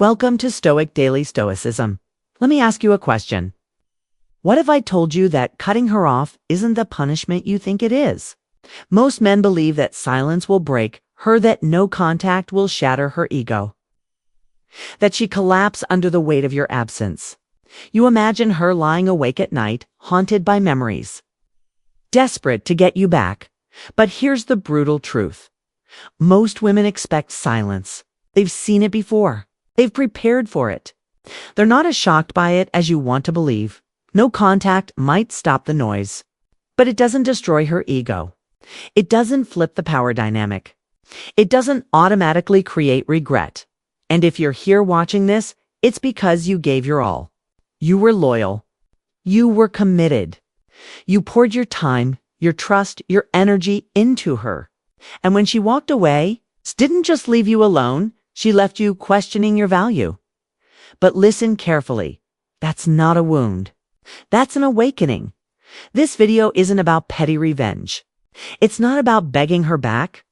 Welcome to Stoic Daily Stoicism. Let me ask you a question. What if I told you that cutting her off isn't the punishment you think it is? Most men believe that silence will break her, that no contact will shatter her ego, that she collapses under the weight of your absence. You imagine her lying awake at night, haunted by memories, desperate to get you back. But here's the brutal truth. Most women expect silence. They've seen it before. They've prepared for it. They're not as shocked by it as you want to believe. No contact might stop the noise, but it doesn't destroy her ego. It doesn't flip the power dynamic. It doesn't automatically create regret. And if you're here watching this, it's because you gave your all. You were loyal. You were committed. You poured your time, your trust, your energy into her. And when she walked away, didn't just leave you alone, she left you questioning your value. But listen carefully. That's not a wound. That's an awakening. This video isn't about petty revenge. It's not about begging her back.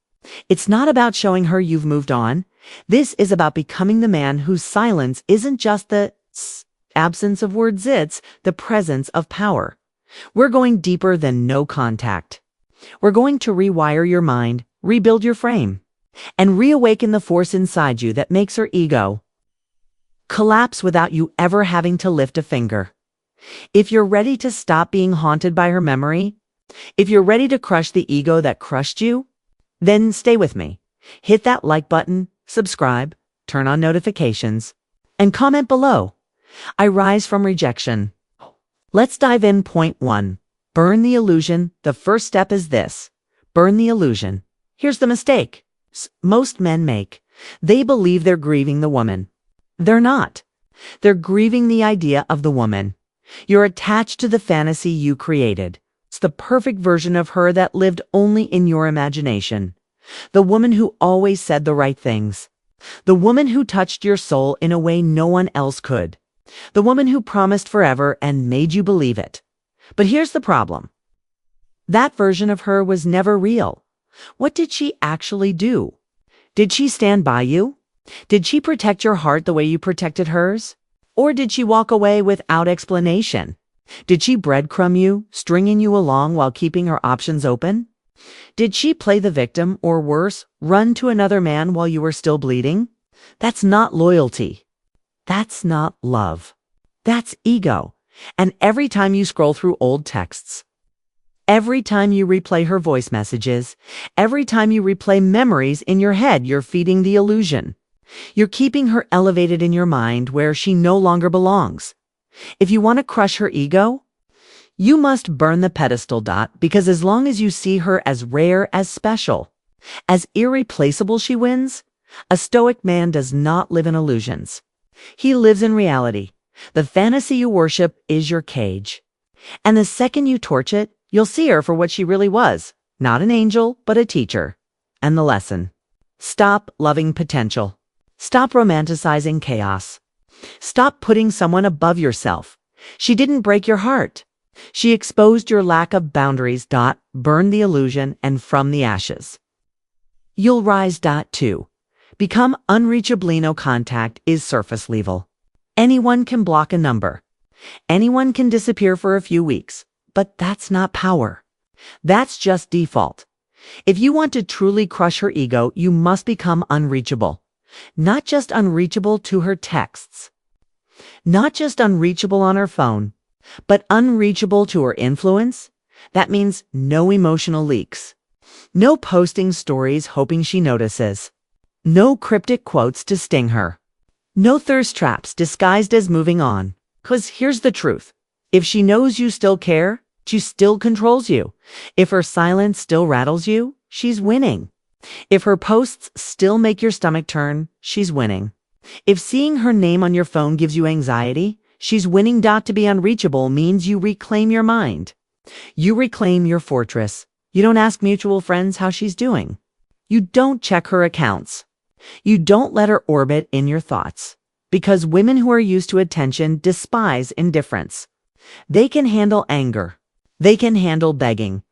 It's not about showing her you've moved on. This is about becoming the man whose silence isn't just the absence of words, it's the presence of power. We're going deeper than no contact. We're going to rewire your mind, rebuild your frame, and reawaken the force inside you that makes her ego collapse without you ever having to lift a finger. If you're ready to stop being haunted by her memory, if you're ready to crush the ego that crushed you, then stay with me. Hit that like button, subscribe, turn on notifications, and comment below. I rise from rejection. Let's dive in. Point 1. Burn the illusion. The first step is this. Burn the illusion. Here's the mistake most men make. They believe they're grieving the woman. They're not. They're grieving the idea of the woman. You're attached to the fantasy you created. It's the perfect version of her that lived only in your imagination. The woman who always said the right things. The woman who touched your soul in a way no one else could. The woman who promised forever and made you believe it. But here's the problem. That version of her was never real. What did she actually do? Did she stand by you? Did she protect your heart the way you protected hers? Or did she walk away without explanation? Did she breadcrumb you, stringing you along while keeping her options open? Did she play the victim, or worse, run to another man while you were still bleeding? That's not loyalty. That's not love. That's ego. And every time you scroll through old texts, every time you replay her voice messages, every time you replay memories in your head, you're feeding the illusion. You're keeping her elevated in your mind where she no longer belongs. If you want to crush her ego, you must burn the pedestal. Because as long as you see her as rare, as special, as irreplaceable, she wins. A Stoic man does not live in illusions. He lives in reality. The fantasy you worship is your cage. And the second you torch it, you'll see her for what she really was. Not an angel, but a teacher. And the lesson. Stop loving potential. Stop romanticizing chaos. Stop putting someone above yourself. She didn't break your heart. She exposed your lack of boundaries. Burn the illusion, and from the ashes you'll rise. 2. Become unreachable. No contact is surface level. Anyone can block a number. Anyone can disappear for a few weeks. But that's not power. That's just default. If you want to truly crush her ego, you must become unreachable. Not just unreachable to her texts. Not just unreachable on her phone, but unreachable to her influence. That means no emotional leaks. No posting stories hoping she notices. No cryptic quotes to sting her. No thirst traps disguised as moving on. 'Cause here's the truth. If she knows you still care, she still controls you. If her silence still rattles you, she's winning. If her posts still make your stomach turn, she's winning. If seeing her name on your phone gives you anxiety, she's winning. To be unreachable means you reclaim your mind. You reclaim your fortress. You don't ask mutual friends how she's doing. You don't check her accounts. You don't let her orbit in your thoughts. Because women who are used to attention despise indifference. They can handle anger. They can handle begging.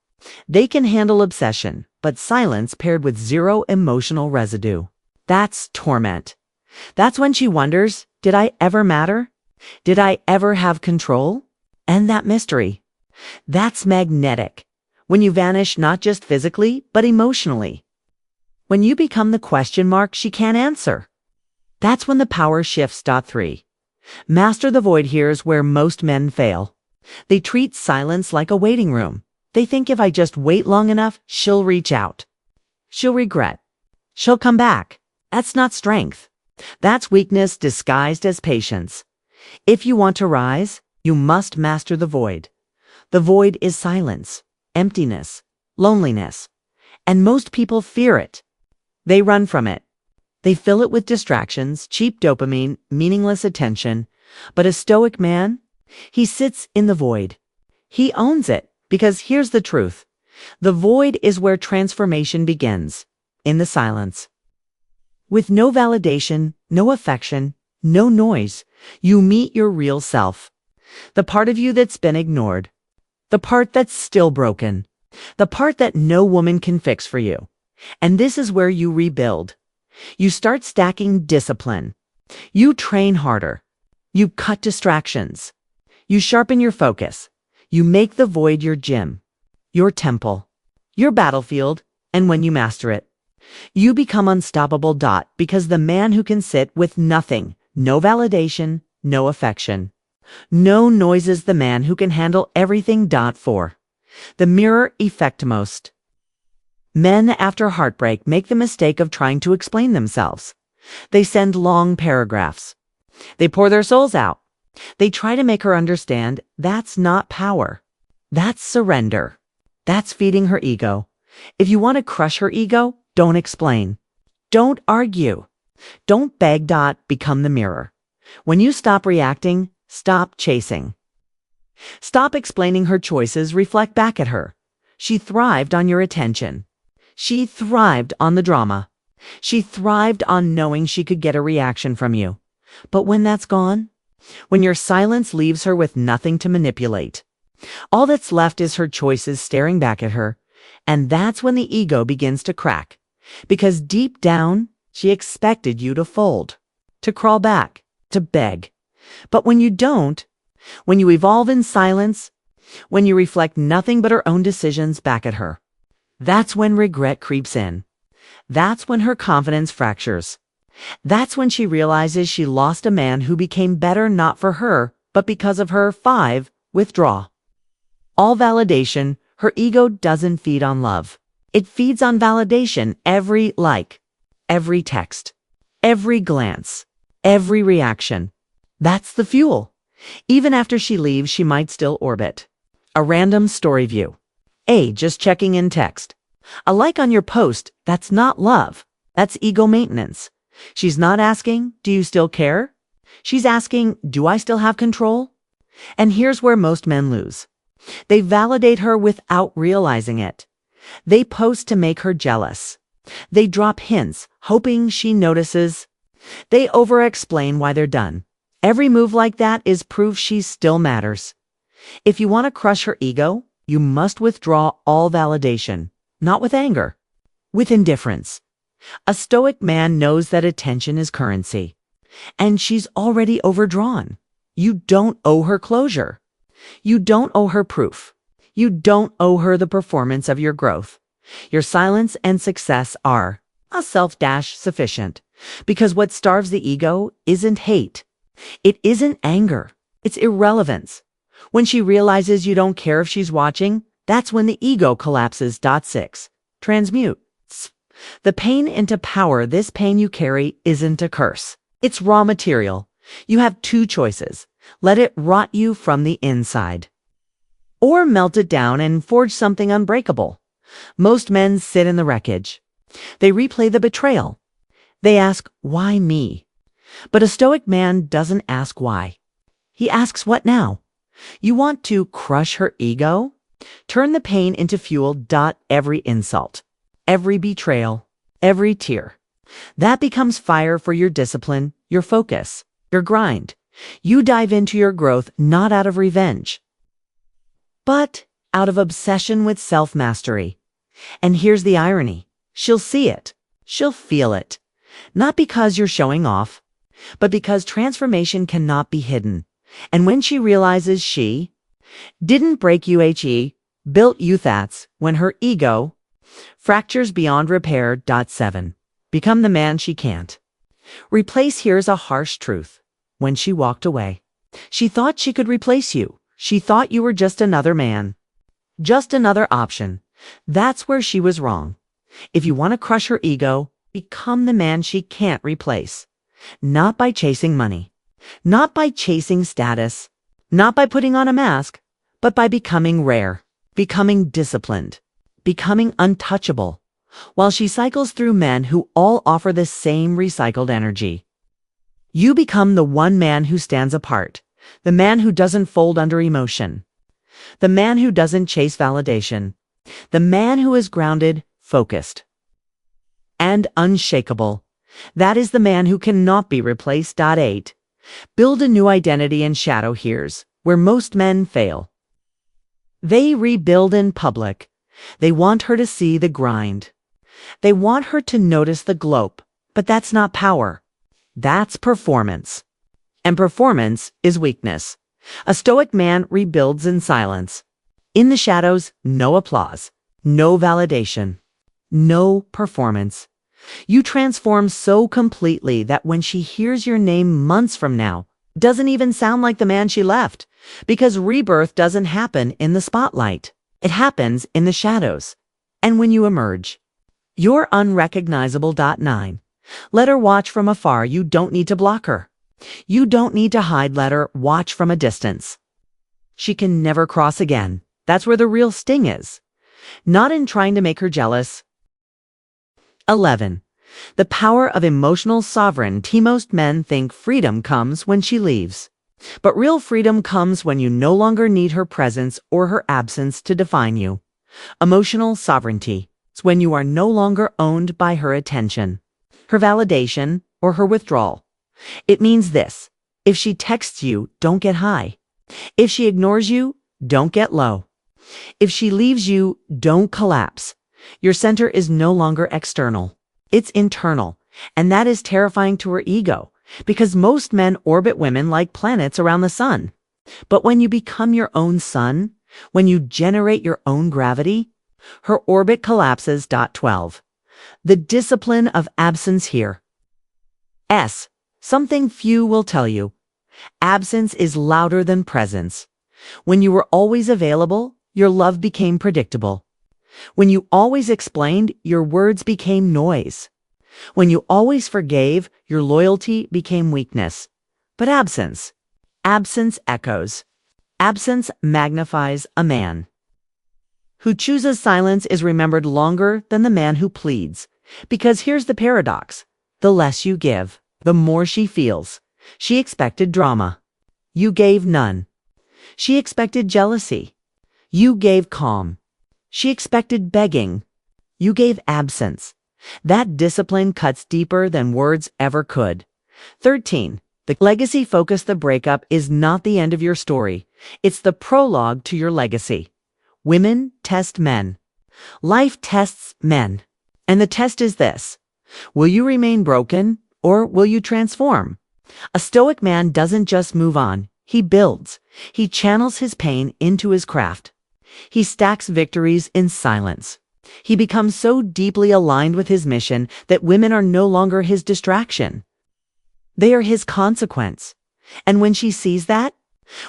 They can handle obsession, but silence paired with zero emotional residue. That's torment. That's when she wonders, did I ever matter? Did I ever have control? And that mystery. That's magnetic. When you vanish not just physically, but emotionally. When you become the question mark she can't answer. That's when the power shifts. 3. Master the void. Here's where most men fail. They treat silence like a waiting room. They think if I just wait long enough, she'll reach out. She'll regret. She'll come back. That's not strength. That's weakness disguised as patience. If you want to rise, you must master the void. The void is silence, emptiness, loneliness. And most people fear it. They run from it. They fill it with distractions, cheap dopamine, meaningless attention. But a stoic man, he sits in the void. He owns it, because here's the truth. The void is where transformation begins, in the silence. With no validation, no affection, no noise, you meet your real self. The part of you that's been ignored. The part that's still broken. The part that no woman can fix for you. And this is where you rebuild. You start stacking discipline. You train harder. You cut distractions. You sharpen your focus. You make the void your gym, your temple, your battlefield, and when you master it, you become unstoppable. Because the man who can sit with nothing, no validation, no affection, no noise is the man who can handle everything. 4. The mirror effect. Most men after heartbreak make the mistake of trying to explain themselves. They send long paragraphs. They pour their souls out. They try to make her understand that's not power. That's surrender. That's feeding her ego. If you want to crush her ego, don't explain. Don't argue. Don't beg. Become the mirror. When you stop reacting, stop chasing. Stop explaining her choices, reflect back at her. She thrived on your attention. She thrived on the drama. She thrived on knowing she could get a reaction from you. But when that's gone, when your silence leaves her with nothing to manipulate, all that's left is her choices staring back at her. And that's when the ego begins to crack. Because deep down, she expected you to fold, to crawl back, to beg. But when you don't, when you evolve in silence, when you reflect nothing but her own decisions back at her, that's when regret creeps in. That's when her confidence fractures. That's when she realizes she lost a man who became better not for her, but because of her. 5. Withdraw. All validation, her ego doesn't feed on love. It feeds on validation. Every like, every text, every glance, every reaction. That's the fuel. Even after she leaves, she might still orbit. A random story view. Just checking in text. A like on your post, that's not love. That's ego maintenance. She's not asking, do you still care? She's asking, do I still have control? And here's where most men lose. They validate her without realizing it. They post to make her jealous. They drop hints, hoping she notices. They over-explain why they're done. Every move like that is proof she still matters. If you want to crush her ego, you must withdraw all validation, not with anger, with indifference. A stoic man knows that attention is currency, and she's already overdrawn. You don't owe her closure. You don't owe her proof. You don't owe her the performance of your growth. Your silence and success are a self-sufficient, because what starves the ego isn't hate. It isn't anger. It's irrelevance. When she realizes you don't care if she's watching, that's when the ego collapses. 6. Transmute. The pain into power. This pain you carry isn't a curse. It's raw material. You have two choices. Let it rot you from the inside, or melt it down and forge something unbreakable. Most men sit in the wreckage. They replay the betrayal. They ask, why me? But a stoic man doesn't ask why. He asks, what now? You want to crush her ego? Turn the pain into fuel. Every insult, every betrayal, every tear. That becomes fire for your discipline, your focus, your grind. You dive into your growth not out of revenge, but out of obsession with self-mastery. And here's the irony. She'll see it. She'll feel it. Not because you're showing off, but because transformation cannot be hidden. And when she realizes she didn't break UHE, built UTHATs, when her ego fractures beyond repair. 7. Become the man she can't replace. Here's a harsh truth. When she walked away, she thought she could replace you. She thought you were just another man, just another option. That's where she was wrong. If you want to crush her ego, become the man she can't replace. Not by chasing money, not by chasing status, not by putting on a mask, but by becoming rare, becoming disciplined, becoming untouchable, while she cycles through men who all offer the same recycled energy. You become the one man who stands apart, the man who doesn't fold under emotion, the man who doesn't chase validation, the man who is grounded, focused, and unshakable. That is the man who cannot be replaced. 8. Build a new identity in shadow. Here's where most men fail. They rebuild in public. They want her to see the grind. They want her to notice the glow, but that's not power. That's performance. And performance is weakness. A stoic man rebuilds in silence. In the shadows, no applause, no validation, no performance. You transform so completely that when she hears your name months from now, it doesn't even sound like the man she left, because rebirth doesn't happen in the spotlight. It happens in the shadows. And when you emerge, you're unrecognizable. 9. Let her watch from afar. You don't need to block her. You don't need to hide. Let her watch from a distance. She can never cross again. That's where the real sting is. Not in trying to make her jealous. 11. The power of emotional sovereignty. Most men think freedom comes when she leaves. But real freedom comes when you no longer need her presence or her absence to define you. Emotional sovereignty is when you are no longer owned by her attention, her validation, or her withdrawal. It means this: if she texts you, don't get high. If she ignores you, don't get low. If she leaves you, don't collapse. Your center is no longer external. It's internal. And that is terrifying to her ego, because most men orbit women like planets around the sun. But when you become your own sun, when you generate your own gravity, her orbit collapses. 12. The discipline of absence here. Something few will tell you. Absence is louder than presence. When you were always available, your love became predictable. When you always explained, your words became noise. When you always forgave, your loyalty became weakness. But absence echoes. Absence magnifies. A man who chooses silence is remembered longer than the man who pleads. Because here's the paradox. The less you give, the more she feels. She expected drama. You gave none. She expected jealousy. You gave calm. She expected begging. You gave absence. That discipline cuts deeper than words ever could. 13. The legacy focus. The breakup is not the end of your story. It's the prologue to your legacy. Women test men. Life tests men. And the test is this: will you remain broken, or will you transform? A stoic man doesn't just move on. He builds. He channels his pain into his craft. He stacks victories in silence. He becomes so deeply aligned with his mission that women are no longer his distraction. They are his consequence. And when she sees that,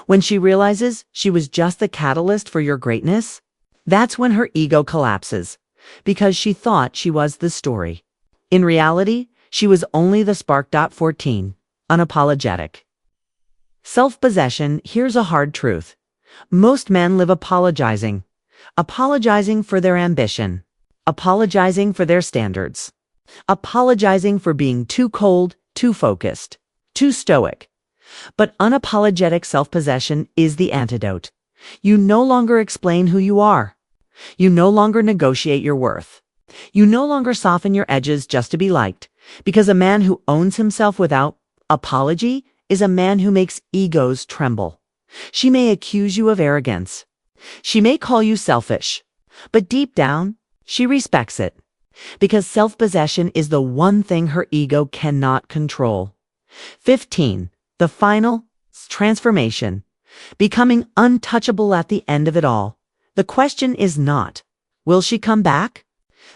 when she realizes she was just the catalyst for your greatness, that's when her ego collapses, because she thought she was the story. In reality, she was only the spark. 14. Unapologetic. Self-possession. Here's a hard truth. Most men live apologizing for their ambition, apologizing for their standards, apologizing for being too cold, too focused, too stoic. But unapologetic self-possession is the antidote. You no longer explain who you are. You no longer negotiate your worth. You no longer soften your edges just to be liked, because a man who owns himself without apology is a man who makes egos tremble. She may accuse you of arrogance. She may call you selfish, but deep down, she respects it, because self-possession is the one thing her ego cannot control. 15. The final transformation. Becoming untouchable at the end of it all. The question is not, will she come back?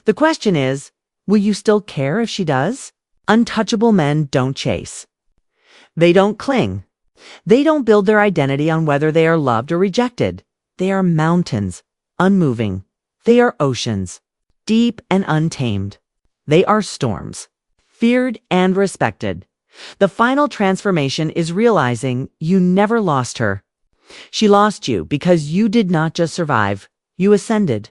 The question is, will you still care if she does? Untouchable men don't chase. They don't cling. They don't build their identity on whether they are loved or rejected. They are mountains, unmoving. They are oceans, deep and untamed. They are storms, feared and respected. The final transformation is realizing you never lost her. She lost you because you did not just survive, you ascended.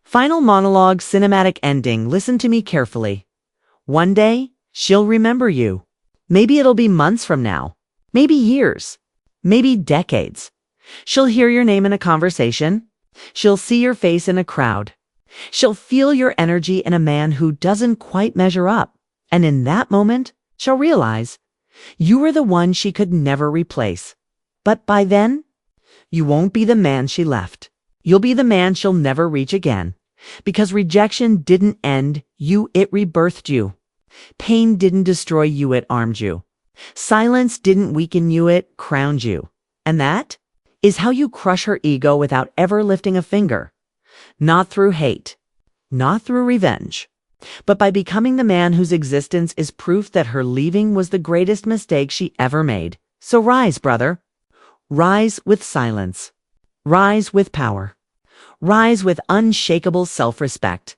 Final monologue, cinematic ending. Listen to me carefully. One day, she'll remember you. Maybe it'll be months from now. Maybe years. Maybe decades. She'll hear your name in a conversation. She'll see your face in a crowd. She'll feel your energy in a man who doesn't quite measure up. And in that moment, she'll realize you were the one she could never replace. But by then, you won't be the man she left. You'll be the man she'll never reach again. Because rejection didn't end you, it rebirthed you. Pain didn't destroy you, it armed you. Silence didn't weaken you, it crowned you. And that is how you crush her ego without ever lifting a finger. Not through hate, not through revenge, but by becoming the man whose existence is proof that her leaving was the greatest mistake she ever made. So rise, brother. Rise with silence. Rise with power. Rise with unshakable self-respect.